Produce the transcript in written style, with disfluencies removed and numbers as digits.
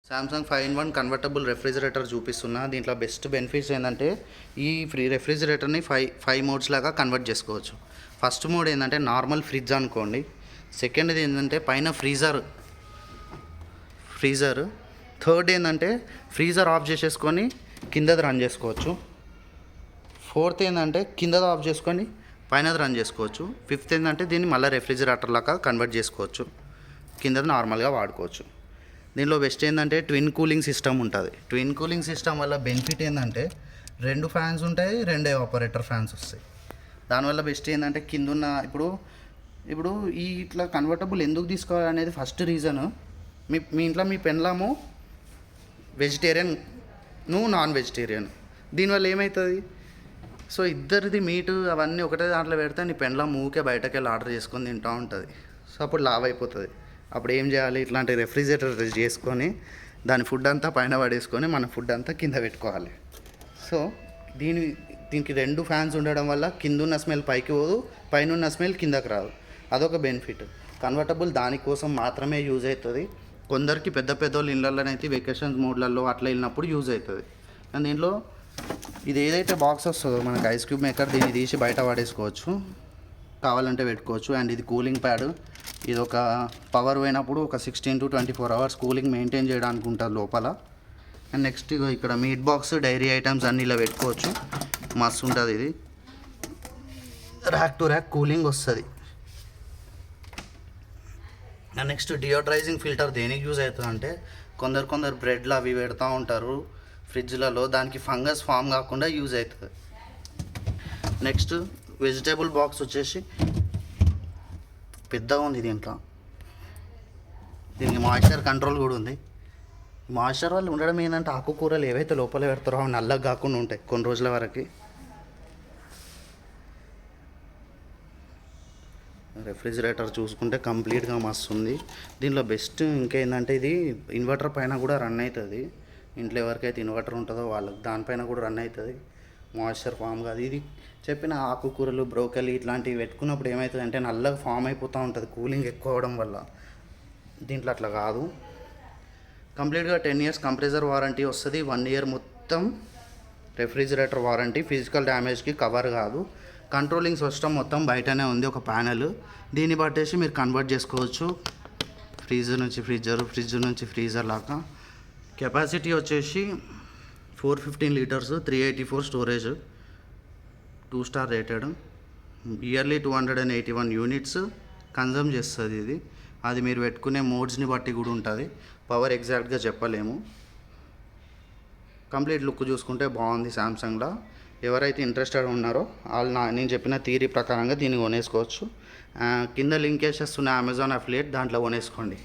Samsung 5-in-1 convertible refrigerator చూపిస్తున్నా. దీంట్లో best benefits ఏంటంటే ఈ రెఫ్రిజిరేటర్ని ఫైవ్ మోడ్స్ లాగా కన్వర్ట్ చేసుకోవచ్చు. ఫస్ట్ మోడ్ ఏంటంటే నార్మల్ ఫ్రిడ్జ్ అనుకోండి. సెకండ్ది ఏంటంటే పైన ఫ్రీజర్. థర్డ్ ఏంటంటే ఫ్రీజర్ ఆఫ్ చేసేసుకొని కిందది రన్ చేసుకోవచ్చు. ఫోర్త్ ఏంటంటే కిందది ఆఫ్ చేసుకొని పైనది రన్ చేసుకోవచ్చు. ఫిఫ్త్ ఏంటంటే దీన్ని మళ్ళీ రెఫ్రిజిరేటర్ లాగా కన్వర్ట్ చేసుకోవచ్చు. కిందది నార్మల్గా వాడుకోవచ్చు. దీనిలో బెస్ట్ ఏంటంటే ట్విన్ కూలింగ్ సిస్టమ్ ఉంటుంది. ట్విన్ కూలింగ్ సిస్టమ్ వల్ల బెనిఫిట్ ఏంటంటే 2 ఫ్యాన్స్ ఉంటాయి, 2 ఎవాపరేటర్ ఫ్యాన్స్ వస్తాయి. దానివల్ల బెస్ట్ ఏంటంటే కిందున్న ఇప్పుడు ఈ ఇట్లా కన్వర్టబుల్ ఎందుకు తీసుకోవాలనేది ఫస్ట్ రీజను. మీ ఇంట్లో మీ పెన్లాము వెజిటేరియన్, నువ్వు నాన్ వెజిటేరియన్. దీనివల్ల ఏమవుతుంది, సో ఇద్దరిది మీటు అవన్నీ ఒకటే దాంట్లో పెడితే నీ పెన్లాం ఊకే బయటకు వెళ్ళి ఆర్డర్ చేసుకొని తింటూ ఉంటుంది. సో అప్పుడు లావ్ అయిపోతుంది. అప్పుడు ఏం చేయాలి, ఇట్లాంటి రెఫ్రిజిరేటర్ చేసుకొని దాని ఫుడ్ అంతా పైన పడేసుకొని మన ఫుడ్ అంతా కింద పెట్టుకోవాలి. సో దీనికి 2 ఫ్యాన్స్ ఉండడం వల్ల కిందున్న స్మెల్ పైకి పోదు, పైన ఉన్న స్మెల్ కిందకి రాదు. అదొక బెనిఫిట్. కన్వర్టబుల్ దానికోసం మాత్రమే యూజ్ అవుతుంది. కొందరికి పెద్ద వాళ్ళు ఇళ్ళల్లోనైతే వెకేషన్స్ మోడ్లలో అట్లా వెళ్ళినప్పుడు యూజ్ అవుతుంది. అండ్ దీంట్లో ఇది ఏదైతే బాక్స్ వస్తుందో మనకి ఐస్ క్యూబ్ మేకర్, దీన్ని తీసి బయట పడేసుకోవచ్చు, కావాలంటే పెట్టుకోవచ్చు. అండ్ ఇది కూలింగ్ ప్యాడ్. ఇది ఒక పవర్ పోయినప్పుడు ఒక 16 to 24 hours కూలింగ్ మెయింటైన్ చేయడానికి ఉంటుంది లోపల. అండ్ నెక్స్ట్ ఇక్కడ మీట్ బాక్స్, డైరీ ఐటమ్స్ అన్నీ ఇలా పెట్టుకోవచ్చు. మస్తు ఉంటుంది ఇది. ర్యాక్ టు ర్యాక్ కూలింగ్ వస్తుంది. అండ్ నెక్స్ట్ డియోడ్రైజింగ్ ఫిల్టర్ దేనికి యూజ్ అవుతుంది అంటే కొందరు బ్రెడ్లు అవి పెడతా ఉంటారు ఫ్రిడ్జ్లలో, దానికి ఫంగస్ ఫామ్ కాకుండా యూజ్ అవుతుంది. నెక్స్ట్ వెజిటేబుల్ బాక్స్ వచ్చేసి పెద్దగా ఉంది. దీనికి మాయిశ్చర్ కంట్రోల్ కూడా ఉంది. మాయిశ్చర్ వల్ల ఉండడం ఏంటంటే ఆకుకూరలు ఏవైతే లోపల పెడతారో అవి నల్లగా కాకుండా ఉంటాయి కొన్ని రోజుల వరకు. రెఫ్రిజిరేటర్ చూసుకుంటే కంప్లీట్గా మస్తు ఉంది. దీనిలో బెస్ట్ ఇంకేంటంటే ఇది ఇన్వర్టర్ పైన కూడా రన్ అవుతుంది. ఇంట్లో ఎవరికైతే ఇన్వర్టర్ ఉంటుందో వాళ్ళకి దానిపైన కూడా రన్ అవుతుంది. మాయిశ్చర్ ఫామ్ కాదు. ఇది చెప్పిన ఆకుకూరలు, బ్రోకలీ ఇట్లాంటివి పెట్టుకున్నప్పుడు ఏమవుతుంది అంటే నల్లగా ఫామ్ అయిపోతూ ఉంటుంది కూలింగ్ ఎక్కువ అవడం వల్ల. దీంట్లో అట్లా కాదు. కంప్లీట్గా 10 years కంప్రెసర్ వారంటీ వస్తుంది. 1 year మొత్తం రెఫ్రిజిరేటర్ వారంటీ. ఫిజికల్ డ్యామేజ్కి కవర్ కాదు. కంట్రోలింగ్ సిస్టమ్ మొత్తం బయటనే ఉంది, ఒక ప్యానెల్. దీన్ని బట్టేసి మీరు కన్వర్ట్ చేసుకోవచ్చు ఫ్రిడ్జ్ నుంచి ఫ్రీజర్ లాగా. కెపాసిటీ వచ్చేసి 415 liters, 384 storage, 2 star rated. Yearly 281 units కన్జమ్ చేస్తుంది ఇది. అది మీరు పెట్టుకునే మోడ్స్ని బట్టి కూడా ఉంటుంది. పవర్ ఎగ్జాక్ట్గా చెప్పలేము. కంప్లీట్ లుక్ చూసుకుంటే బాగుంది సామ్సంగ్లో. ఎవరైతే ఇంట్రెస్టెడ్ ఉన్నారో వాళ్ళు నేను చెప్పిన థియరీ ప్రకారంగా దీన్ని కొనేసుకోవచ్చు. కింద లింక్ వేసేస్తున్న అమెజాన్ అఫిలియేట్, దాంట్లో కొనేసుకోండి.